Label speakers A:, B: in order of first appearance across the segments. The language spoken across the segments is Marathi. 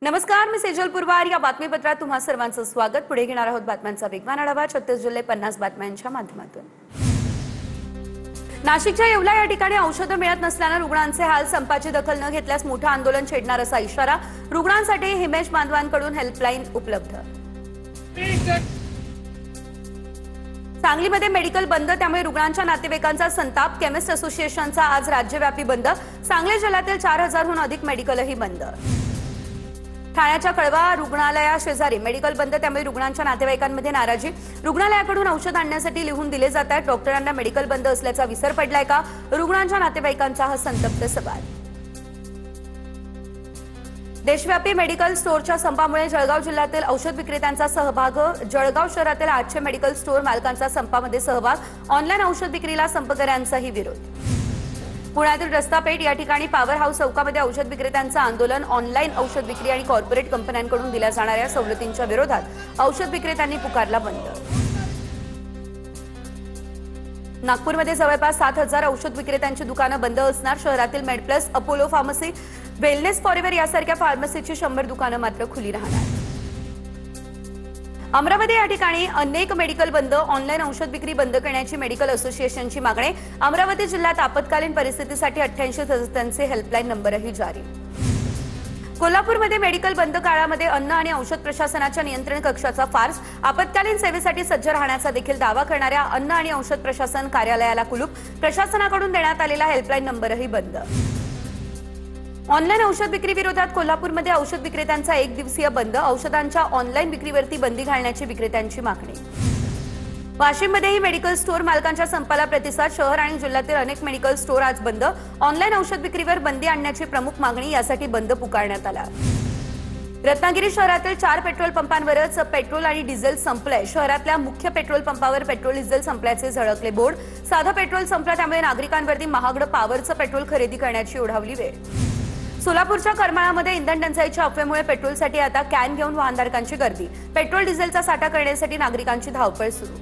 A: नमस्कार, मी सेजल पुरवार. या बातमीपत्रात तुम्हा सर्वांचं स्वागत. पुढे घेणार आहोत बातम्यांचा वेगवान आढावा. 36 जिल्हे 50 बातम्यांच्या माध्यमातून. नाशिकच्या येवला या ठिकाणी औषधं मिळत नसल्यानं रुग्णांचे हाल. संपाची दखल न घेतल्यास मोठं आंदोलन छेडणार असा इशारा. रुग्णांसाठी हिमेश बांधवांकडून हेल्पलाईन उपलब्ध. सांगलीमध्ये मेडिकल बंद, त्यामुळे रुग्णांच्या नातेवाईकांचा संताप. केमिस्ट असोसिएशनचा आज राज्यव्यापी बंद. सांगली जिल्ह्यातील 4000हून अधिक मेडिकलही बंद. ठाण्याच्या कळवा रुग्णालया शेजारी मेडिकल बंद, त्यामुळे रुग्णांच्या नातेवाईकांमध्ये नाराजी. रुग्णालयाकडून औषध आणण्यासाठी लिहून दिले जात आहेत. डॉक्टरांना मेडिकल बंद असल्याचा विसर पडलाय का? रुग्णांच्या नातेवाईकांचा हा संतप्त सवाल. देशव्यापी मेडिकल स्टोअरच्या संपामुळे जळगाव जिल्ह्यातील औषध विक्रेत्यांचा सहभाग. जळगाव शहरातील 800 मेडिकल स्टोअर मालकांचा संपामध्ये सहभाग. ऑनलाईन औषध विक्रीला संपकऱ्यांचाही विरोध. पुण्यातील रस्तापेठ या ठिकाणी पॉवर हाऊस चौकामध्ये औषध विक्रेत्यांचं आंदोलन. ऑनलाईन औषध विक्री आणि कॉर्पोरेट कंपन्यांकडून दिल्या जाणाऱ्या सवलतींच्या विरोधात औषध विक्रेत्यांनी पुकारला बंद. नागपूरमध्ये जवळपास 7000 औषध विक्रेत्यांची दुकानं बंद असणार. शहरातील MedPlus, Apollo pharmacy, wellness forever यासारख्या फार्मसीची 100 दुकानं मात्र खुली राहणार. अमरावती या ठिकाणी अनेक मेडिकल बंद. ऑनलाईन औषध विक्री बंद करण्याची मेडिकल असोसिएशनची मागणी. अमरावती जिल्ह्यात आपत्कालीन परिस्थितीसाठी 88 सदस्यांचे हेल्पलाईन नंबरही जारी. कोल्हापूरमध्ये मेडिकल बंद काळामध्ये अन्न आणि औषध प्रशासनाच्या नियंत्रण कक्षाचा फार्स. आपत्कालीन सेवेसाठी सज्ज राहण्याचा देखील दावा करणाऱ्या अन्न आणि औषध प्रशासन कार्यालयाला कुलूप. प्रशासनाकडून देण्यात आलेला हेल्पलाईन नंबरही बंद. ऑनलाईन औषध विक्री विरोधात कोल्हापूरमध्ये औषध विक्रेत्यांचा 1 दिवसीय बंद. औषधांच्या ऑनलाईन विक्रीवरती बंदी घालण्याची विक्रेत्यांची मागणी. वाशिममध्येही मेडिकल स्टोअर मालकांच्या संपाला प्रतिसाद. शहर आणि जिल्ह्यातील अनेक मेडिकल स्टोअर आज बंद. ऑनलाईन औषध विक्रीवर बंदी आणण्याची प्रमुख मागणी. यासाठी बंद पुकारण्यात आला. रत्नागिरी शहरातील 4 पेट्रोल पंपांवरच पेट्रोल आणि डिझेल संपलंय. शहरातल्या मुख्य पेट्रोल पंपावर पेट्रोल डिझेल संपल्याचे झळकले बोर्ड. साधं पेट्रोल संपलं, त्यामुळे नागरिकांवरती महागडं पॉवरचं पेट्रोल खरेदी करण्याची ओढावली वेळ. सोलापूरच्या करमाळामध्ये इंधन टंचाईच्या अफवेमुळे पेट्रोलसाठी आता कॅन घेऊन वाहनधारकांची गर्दी. पेट्रोल डिझेलचा साठा करण्यासाठी नागरिकांची धावपळ सुरू.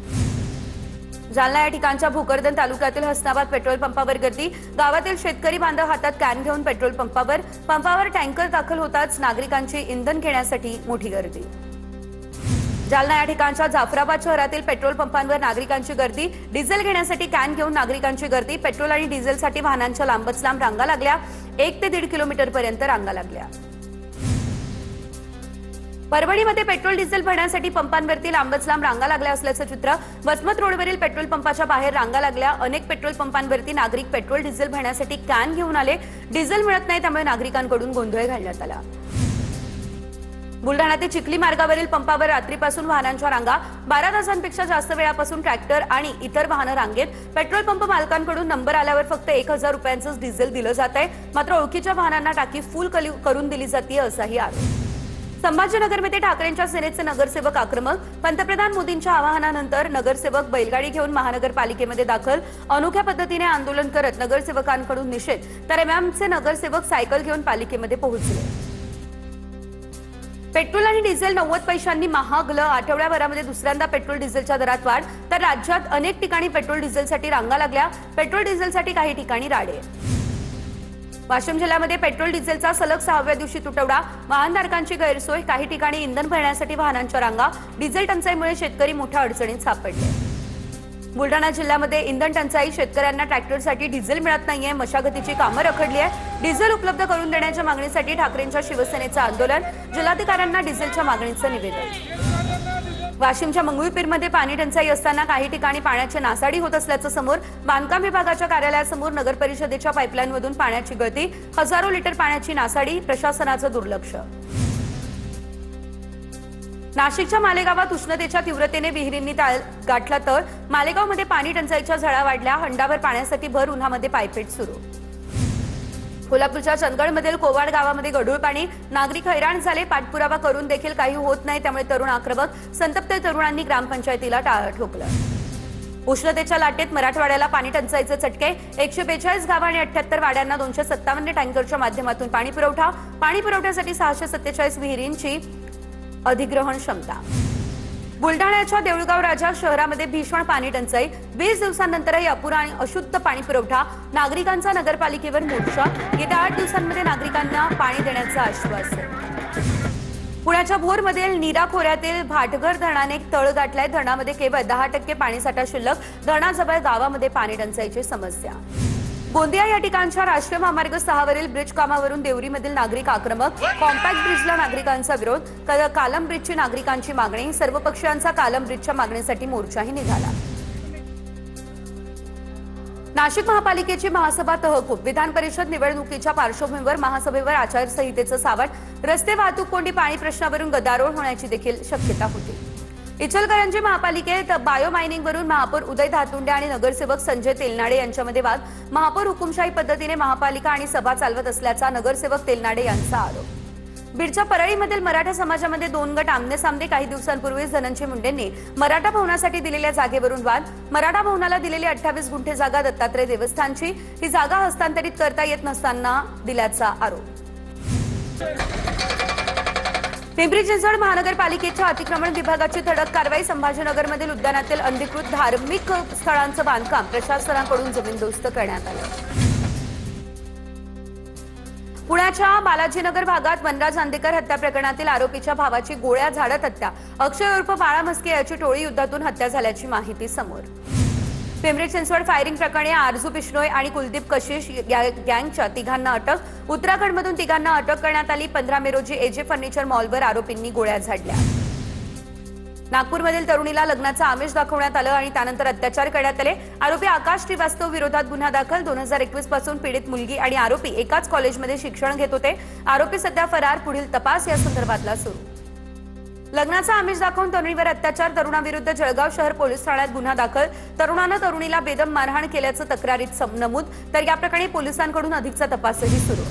A: जालना या ठिकाणच्या भोकरदन तालुक्यातील हसनाबाद पेट्रोल पंपावर गर्दी. गावातील शेतकरी बांधव हातात कॅन घेऊन पेट्रोल पंपावर टँकर दाखल होताच नागरिकांची इंधन घेण्यासाठी मोठी गर्दी. जालना या ठिकाणच्या जाफराबाद शहरातील पेट्रोल पंपांवर नागरिकांची गर्दी. डिझेल घेण्यासाठी कॅन घेऊन नागरिकांची गर्दी. पेट्रोल आणि डिझेलसाठी वाहनांच्या लांबच लांब रांगा लागल्या. 1 ते 1.5 किलोमीटर पर्यंत रांगा लागल्या. परभणीमध्ये पेट्रोल डिझेल भरण्यासाठी पंपांवरती लांबच लांब रांगा लागल्या असल्याचं चित्र. वसमत रोडवरील पेट्रोल पंपाच्या बाहेर रांगा लागल्या. अनेक पेट्रोल पंपांवरती नागरिक पेट्रोल डिझेल भरण्यासाठी कॅन घेऊन आले. डिझेल मिळत नाही, त्यामुळे नागरिकांकडून गोंधळ घालण्यात आला. बुलढाणा ते चिखली मार्गावरील पंपावर रात्रीपासून वाहनांच्या रांगा. 12 तासांपेक्षा जास्त वेळापासून ट्रॅक्टर आणि इतर वाहनं रांगेत. पेट्रोल पंप मालकांकडून नंबर आल्यावर फक्त 1000 रुपयांचंच डिझेल दिलं जात आहे. मात्र ओळखीच्या वाहनांना टाकी फुल करून दिली जाते असाही आरोप. संभाजीनगरमध्ये ठाकरेंच्या सेनेचे नगरसेवक आक्रमक. पंतप्रधान मोदींच्या आवाहनानंतर नगरसेवक बैलगाडी घेऊन महानगरपालिकेमध्ये दाखल. अनोख्या पद्धतीने आंदोलन करत नगरसेवकांकडून निषेध, तर एमआयएमचे नगरसेवक सायकल घेऊन पालिकेमध्ये पोहोचले. पेट्रोल आणि डिझेल 90 पैशांनी महागलं. आठवड्याभरामध्ये दुसऱ्यांदा पेट्रोल डिझेलच्या दरात वाढ. तर राज्यात अनेक ठिकाणी पेट्रोल डिझेलसाठी रांगा लागल्या. पेट्रोल डिझेलसाठी काही ठिकाणी राडे. वाशिम जिल्ह्यामध्ये पेट्रोल डिझेलचा सलग 6व्या दिवशी तुटवडा. वाहनधारकांची गैरसोय. काही ठिकाणी इंधन भरण्यासाठी वाहनांच्या रांगा. डिझेल टंचाईमुळे शेतकरी मोठ्या अडचणीत सापडले. बुलढाणा जिल्ह्यामध्ये इंधन टंचाई. शेतकऱ्यांना ट्रॅक्टरसाठी डिझेल मिळत नाहीये. मशागतीची कामं रखडली आहे. डिझेल उपलब्ध करून देण्याच्या मागणीसाठी ठाकरेंच्या शिवसेनेचं आंदोलन. जिल्हाधिकाऱ्यांना डिझेलच्या मागणीचं निवेदन. वाशिमच्या मंगळूरपीरमध्ये पाणी टंचाई असताना काही ठिकाणी पाण्याची नासाडी होत असल्याचं समोर. बांधकाम विभागाच्या कार्यालयासमोर नगरपरिषदेच्या पाईपलाईनमधून पाण्याची गळती. हजारो लिटर पाण्याची नासाडी. प्रशासनाचं दुर्लक्ष. नाशिकच्या मालेगावात उष्णतेच्या तीव्रतेने विहिरींनी गाठला तर. मालेगावमध्ये पाणी टंचाईच्या झळा वाढल्या. हंडाभर पाण्यासाठी भर उन्हामध्ये पायपेट सुरू. कोल्हापूरच्या चंदगडमधील कोवाड गावामध्ये गढूळ पाणी. नागरिक हैराण झाले. पाठपुरावा करून देखील काही होत नाही, त्यामुळे तरुण आक्रमक. संतप्त तरुणांनी ग्रामपंचायतीला टाळं ठोकलं. उष्णतेच्या लाटेत मराठवाड्याला पाणी टंचाईचे चटके. 142 गावं आणि 78 वाड्यांना 257 टँकरच्या माध्यमातून पाणी पुरवठा. पाणी पुरवठ्यासाठी 647 विहिरींची अधिग्रहण क्षमता. बुलढाण्याच्या देऊळगाव राजा शहरामध्ये भीषण पाणी टंचाई. 20 दिवसांनंतरही अपुरा आणि अशुद्ध पाणी पुरवठा. नागरिकांचा नगरपालिकेवर मोर्चा. येत्या 8 दिवसांमध्ये नागरिकांना पाणी देण्याचं आश्वासन. पुण्याच्या भोरमधील नीरा खोऱ्यातील भाटघर धरणाने एक तळ गाठलाय. धरणामध्ये केवळ 10% पाणीसाठा शिल्लक. धरणाजवळ गावामध्ये पाणी टंचाईची समस्या. गोंदिया या ठिकाणच्या राष्ट्रीय महामार्ग 6 वरील ब्रिज कामावरून देवरीमधील नागरिक आक्रमक. कॉम्पॅक्ट ब्रिजला नागरिकांचा विरोध. कालम ब्रिजची नागरिकांची मागणी. सर्वपक्षीयांचा कालम ब्रिजच्या मागणीसाठी मोर्चाही निघाला. नाशिक महापालिकेची महासभा तहकूब. विधान परिषद निवडणुकीच्या पार्श्वभूमीवर महासभेवर आचारसंहितेचं सावट. रस्ते वाहतूक कोंडी पाणी प्रश्नावरून गदारोळ होण्याची देखील शक्यता होती. इचलकरंजी महापालिकेत बायो मायनिंगवरून महापौर उदय धातुंडे आणि नगरसेवक संजय तेलनाडे यांच्यामध्ये वाद. महापौर हुकुमशाही पद्धतीने महापालिका आणि सभा चालवत असल्याचा नगरसेवक तेलनाडे यांचा आरोप. बीडच्या परळीमधील मराठा समाजामध्ये 2 गट आमने-सामने. काही दिवसांपूर्वीच धनंजय मुंडेंनी मराठा भवनासाठी दिलेल्या जागेवरून वाद. मराठा भवनाला दिलेली 28 गुंठे जागा दत्तात्रय देवस्थानची. ही जागा हस्तांतरित करता येत नसताना दिल्याचा आरोप. पिंपरी चिंचवड महानगरपालिकेच्या अतिक्रमण विभागाची धडक कारवाई. संभाजीनगरमधील उद्यानातील अनधिकृत धार्मिक स्थळांचं बांधकाम प्रशासनाकडून जमीनदोस्त करण्यात आलं. पुण्याच्या बालाजीनगर भागात वनराज आंदेकर हत्या प्रकरणातील आरोपीच्या भावाची गोळ्या झाडत हत्या. अक्षय उर्फ बाळा म्हस्के याची टोळी युद्धातून हत्या झाल्याची माहिती समोर. पिंपरी चिंचवड फायरिंग प्रकरणी आरजू बिश्नोई आणि कुलदीप कशिश गँगच्या 3घांना अटक. उत्तराखंडमधून 3घांना अटक करण्यात आली. 15 मे रोजी एजे फर्निचर मॉलवर आरोपींनी गोळ्या झाडल्या. नागपूरमधील तरुणीला लग्नाचं आमिष दाखवण्यात आलं आणि त्यानंतर अत्याचार करण्यात आले. आरोपी आकाश श्रीवास्तव विरोधात गुन्हा दाखल. 2021 पासून पीडित मुलगी आणि आरोपी एकाच कॉलेजमध्ये शिक्षण घेत होते. आरोपी सध्या फरार. पुढील तपास या संदर्भातला सुरू. लग्नाचा आमिष दाखवून तरुणीवर अत्याचार. तरुणाविरुद्ध जळगाव शहर पोलीस ठाण्यात गुन्हा दाखल. तरुणानं तरुणीला बेदम मारहाण केल्याचं तक्रारीत नमूद. तर या प्रकरणी पोलिसांकडून अधिकचा तपासही सुरू.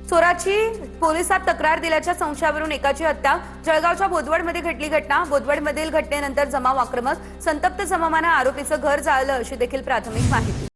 A: चोराची पोलिसात तक्रार दिल्याच्या संशयावरून एकाची हत्या. जळगावच्या बोदवडमध्ये घडली घटना. बोदवडमधील घटनेनंतर जमाव आक्रमक. संतप्त जमावानं आरोपीचं घर जाळलं अशी देखील प्राथमिक माहिती.